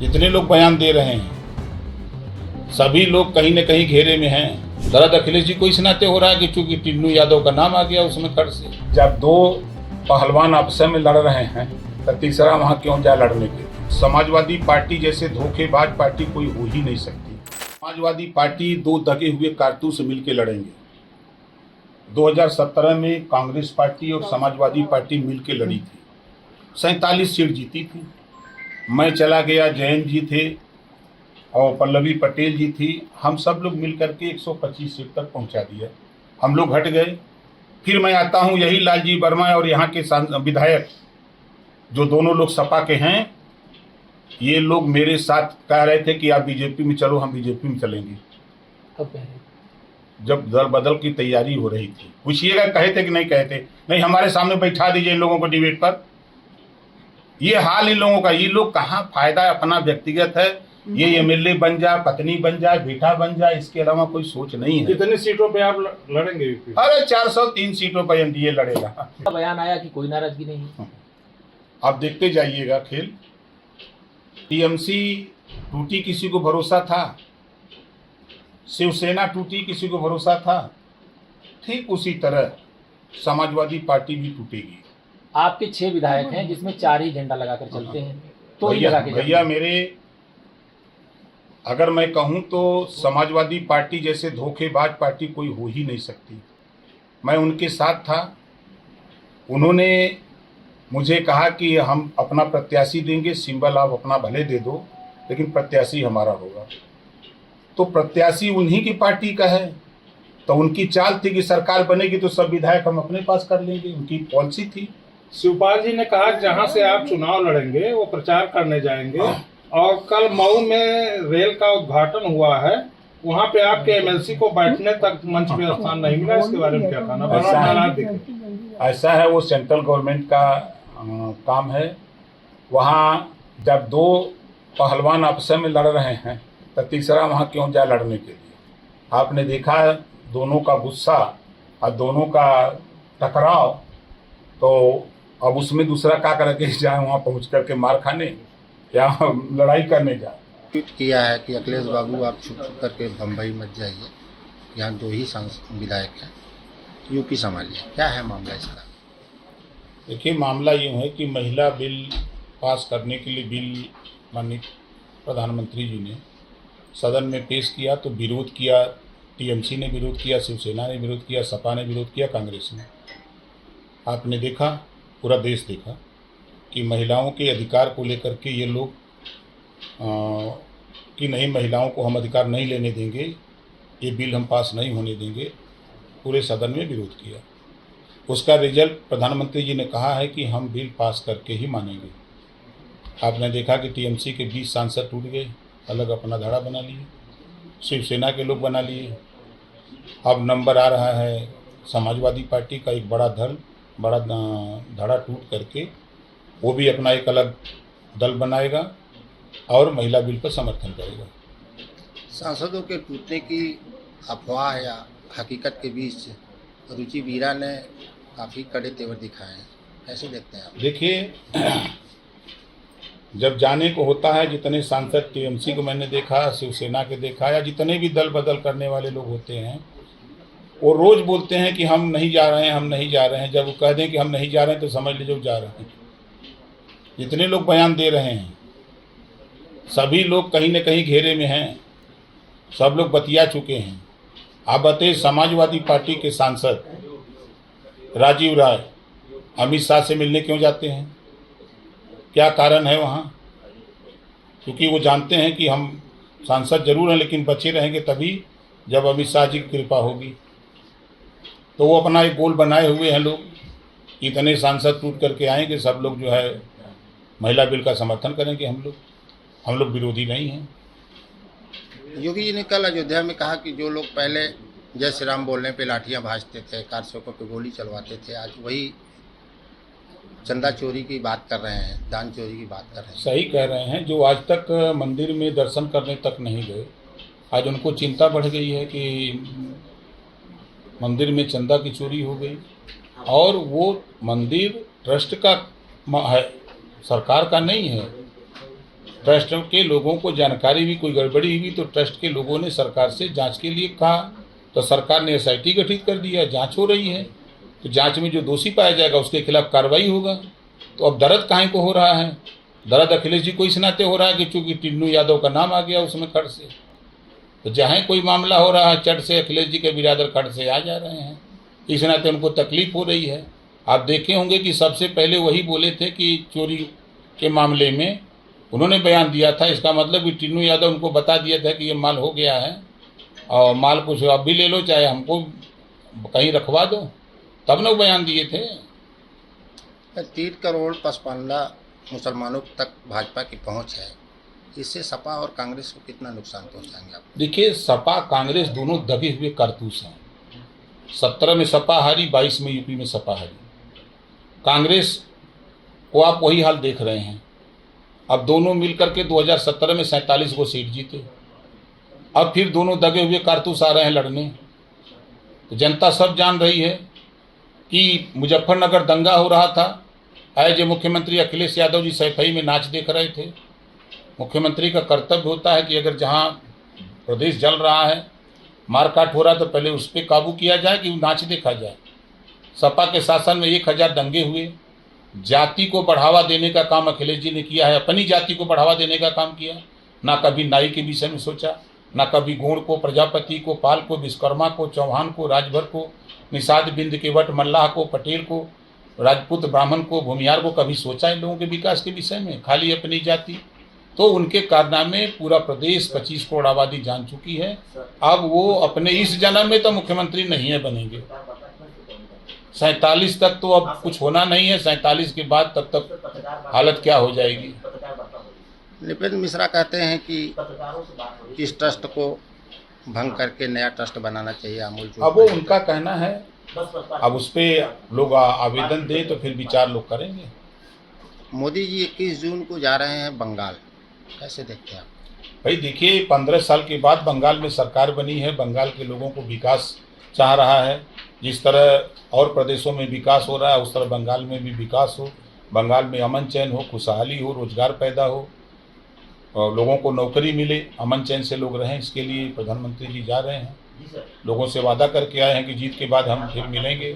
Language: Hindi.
जितने लोग बयान दे रहे हैं सभी लोग कहीं न कहीं घेरे में हैं। दर्द अखिलेश जी को इस नाते हो रहा है कि चूंकि टिन्नू यादव का नाम आ गया उसमें खड़ से। जब दो पहलवान आपस में लड़ रहे हैं तो तीसरा वहां क्यों जा लड़ने के। समाजवादी पार्टी जैसे धोखेबाज पार्टी कोई हो ही नहीं सकती। समाजवादी पार्टी दो दगे हुए कारतूस से मिलकर लड़ेंगे। 2017 में कांग्रेस पार्टी और समाजवादी पार्टी मिलकर लड़ी थी, 47 सीट जीती थी। मैं चला गया, जयंत जी थे और पल्लवी पटेल जी थी, हम सब लोग मिलकर के 125 सीट तक पहुंचा दिया। हम लोग हट गए। फिर मैं आता हूं, यही लालजी वर्मा और यहाँ के विधायक जो दोनों लोग सपा के हैं, ये लोग मेरे साथ कह रहे थे कि आप बीजेपी में चलो, हम बीजेपी में चलेंगे। जब दल बदल की तैयारी हो रही थी, पूछिएगा कहे थे कि नहीं कहे थे। नहीं, हमारे सामने बैठा दीजिए इन लोगों को डिबेट पर। ये हाल इन लोगों का, ये लोग कहाँ फायदा अपना व्यक्तिगत है, ये एमएलए बन जाए, पत्नी बन जाए, बेटा बन जाए, इसके अलावा कोई सोच नहीं है। कितनी सीटों पे आप लड़ेंगे? अरे 403 सीटों पर एनडीए लड़ेगा। बयान आया कि कोई नाराजगी नहीं। आप देखते जाइएगा खेल। टीएमसी टूटी, किसी को भरोसा था। शिवसेना टूटी, किसी को भरोसा था। ठीक उसी तरह समाजवादी पार्टी भी टूटेगी। आपके 6 विधायक हैं जिसमें 4 ही झंडा लगाकर चलते हैं। तो भैया मेरे, अगर मैं कहूं तो समाजवादी पार्टी जैसे धोखेबाज पार्टी कोई हो ही नहीं सकती। मैं उनके साथ था। उन्होंने मुझे कहा कि हम अपना प्रत्याशी देंगे, सिंबल आप अपना भले दे दो, लेकिन प्रत्याशी हमारा होगा। तो प्रत्याशी उन्हीं की पार्टी का है, तो उनकी चाल थी कि सरकार बनेगी तो सब विधायक हम अपने पास कर लेंगे, उनकी पॉलिसी थी। शिवपाल जी ने कहा जहां से आप चुनाव लड़ेंगे वो प्रचार करने जाएंगे, और कल मऊ में रेल का उद्घाटन हुआ है, वहां पे आपके एमएलसी को बैठने तक मंच पे स्थान नहीं मिला। इसके बारे में क्या कहना? ऐसा है, वो सेंट्रल गवर्नमेंट का काम है। वहाँ जब दो पहलवान आपस में लड़ रहे हैं तो तीसरा वहाँ क्यों जा लड़ने के लिए। आपने देखा दोनों का गुस्सा और दोनों का टकराव, तो अब उसमें दूसरा क्या करके जाए वहाँ पहुँच करके मार खाने या लड़ाई करने जाए। ट्वीट किया है कि अखिलेश बाबू आप छुप करके बम्बई मत जाइए, यहाँ 2 ही विधायक हैं, यूपी संभालिए। क्या है मामला इसका? देखिए, मामला यूँ है कि महिला बिल पास करने के लिए बिल माननीय प्रधानमंत्री जी ने सदन में पेश किया तो विरोध किया। टीएमसी ने विरोध किया, शिवसेना ने विरोध किया, सपा ने विरोध किया, कांग्रेस ने। आपने देखा, पूरा देश देखा कि महिलाओं के अधिकार को लेकर के ये लोग कि नहीं, महिलाओं को हम अधिकार नहीं लेने देंगे, ये बिल हम पास नहीं होने देंगे, पूरे सदन में विरोध किया। उसका रिजल्ट प्रधानमंत्री जी ने कहा है कि हम बिल पास करके ही मानेंगे। आपने देखा कि टीएमसी के 20 सांसद टूट गए, अलग अपना धड़ा बना लिए, शिवसेना के लोग बना लिए। अब नंबर आ रहा है समाजवादी पार्टी का, एक बड़ा धड़ा टूट करके वो भी अपना एक अलग दल बनाएगा और महिला बिल पर समर्थन करेगा। सांसदों के टूटने की अफवाह या हकीकत के बीच रुचि वीरा ने काफ़ी कड़े तेवर दिखाए हैं, कैसे देखते हैं आप? देखिए, जब जाने को होता है, जितने सांसद टीएमसी को मैंने देखा, शिवसेना के देखा, या जितने भी दल बदल करने वाले लोग होते हैं, वो रोज़ बोलते हैं कि हम नहीं जा रहे हैं, हम नहीं जा रहे हैं। जब वो कह दें कि हम नहीं जा रहे हैं तो समझ लीजिए वो जा रहे हैं। जितने लोग बयान दे रहे हैं सभी लोग कहीं न कहीं घेरे में हैं, सब लोग बतिया चुके हैं। आप बताइए, समाजवादी पार्टी के सांसद राजीव राय अमित शाह से मिलने क्यों जाते हैं? क्या कारण है वहाँ? क्योंकि वो जानते हैं कि हम सांसद जरूर हैं लेकिन बचे रहेंगे तभी जब अमित शाह जी की कृपा होगी। तो वो अपना एक गोल बनाए हुए हैं लोग, इतने सांसद टूट करके आएंगे, सब लोग जो है महिला बिल का समर्थन करेंगे। हम लोग विरोधी नहीं हैं। योगी जी ने कल अयोध्या में कहा कि जो लोग पहले जय श्री राम बोलने पे लाठियां भाजते थे, कारसेवकों पे गोली चलवाते थे, आज वही चंदा चोरी की बात कर रहे हैं, दान चोरी की बात कर रहे हैं। सही कह रहे हैं। जो आज तक मंदिर में दर्शन करने तक नहीं गए, आज उनको चिंता बढ़ गई है कि मंदिर में चंदा की चोरी हो गई। और वो मंदिर ट्रस्ट का है, सरकार का नहीं है। ट्रस्ट के लोगों को जानकारी भी कोई गड़बड़ी हुई तो ट्रस्ट के लोगों ने सरकार से जांच के लिए कहा, तो सरकार ने SIT गठित कर दिया, जांच हो रही है। तो जांच में जो दोषी पाया जाएगा उसके खिलाफ कार्रवाई होगा। तो अब दर्द काहे को हो रहा है? दर्द अखिलेश जी को इस नाते हो रहा है कि चूंकि टिन्नू यादव का नाम आ गया उसमें खड़ से, तो जहाँ कोई मामला हो रहा है चट से अखिलेश जी के बिरादर खड़ से आ जा रहे हैं, इस नाते उनको तकलीफ हो रही है। आप देखे होंगे कि सबसे पहले वही बोले थे कि चोरी के मामले में उन्होंने बयान दिया था, इसका मतलब कि टिन्नू यादव उनको बता दिया था कि ये माल हो गया है और माल कुछ अब भी ले लो, चाहे हमको कहीं रखवा दो, तब ना बयान दिए थे। 3 करोड़ पसमानदा मुसलमानों तक भाजपा की पहुंच है, इससे सपा और कांग्रेस को कितना नुकसान पहुंचाएंगे आप? देखिए, सपा कांग्रेस दोनों दबे हुए कारतूस हैं। 17 में सपा हारी, 22 में यूपी में सपा हारी। कांग्रेस को आप वही हाल देख रहे हैं। अब दोनों मिलकर के 2017 में 47 को सीट जीते, अब फिर दोनों दगे हुए कारतूस आ रहे हैं लड़ने। तो जनता सब जान रही है कि मुजफ्फरनगर दंगा हो रहा था, एज ए मुख्यमंत्री अखिलेश यादव जी सैफई में नाच देख रहे थे। मुख्यमंत्री का कर्तव्य होता है कि अगर जहां प्रदेश जल रहा है, मारकाट हो रहा है, तो पहले उस पर काबू किया जाए कि नाच देखा जाए। सपा के शासन में 1000 दंगे हुए। जाति को बढ़ावा देने का काम अखिलेश जी ने किया है, अपनी जाति को बढ़ावा देने का काम किया। ना कभी नाई के विषय में सोचा, ना कभी गोंड को, प्रजापति को, पाल को, विश्वकर्मा को, चौहान को, राजभर को, निषाद बिंद के वट, मल्लाह को, पटेल को, राजपूत ब्राह्मण को, भूमिहार को कभी सोचा इन लोगों के विकास के विषय में? खाली अपनी जाति। तो उनके कारनामे पूरा प्रदेश 25 करोड़ आबादी जान चुकी है। अब वो अपने इस जन्म में तो मुख्यमंत्री नहीं है बनेंगे। 47 तक तो अब कुछ होना नहीं है, 47 के बाद तब तक हालत क्या हो जाएगी। नृपेंद्र मिश्रा कहते हैं कि इस ट्रस्ट को भंग करके नया ट्रस्ट बनाना चाहिए अमूल। अब वो उनका कहना है, अब उस पर लोग आवेदन दें तो फिर विचार लोग करेंगे। मोदी जी 21 जून को जा रहे हैं बंगाल, कैसे देखते हैं आप? भाई देखिए, 15 साल के बाद बंगाल में सरकार बनी है। बंगाल के लोगों को विकास चाह रहा है। जिस तरह और प्रदेशों में विकास हो रहा है उस तरह बंगाल में भी विकास हो, बंगाल में अमन चैन हो, खुशहाली हो, रोजगार पैदा हो और लोगों को नौकरी मिले, अमन चैन से लोग रहें, इसके लिए प्रधानमंत्री जी जा रहे हैं। लोगों से वादा करके आए हैं कि जीत के बाद हम फिर मिलेंगे।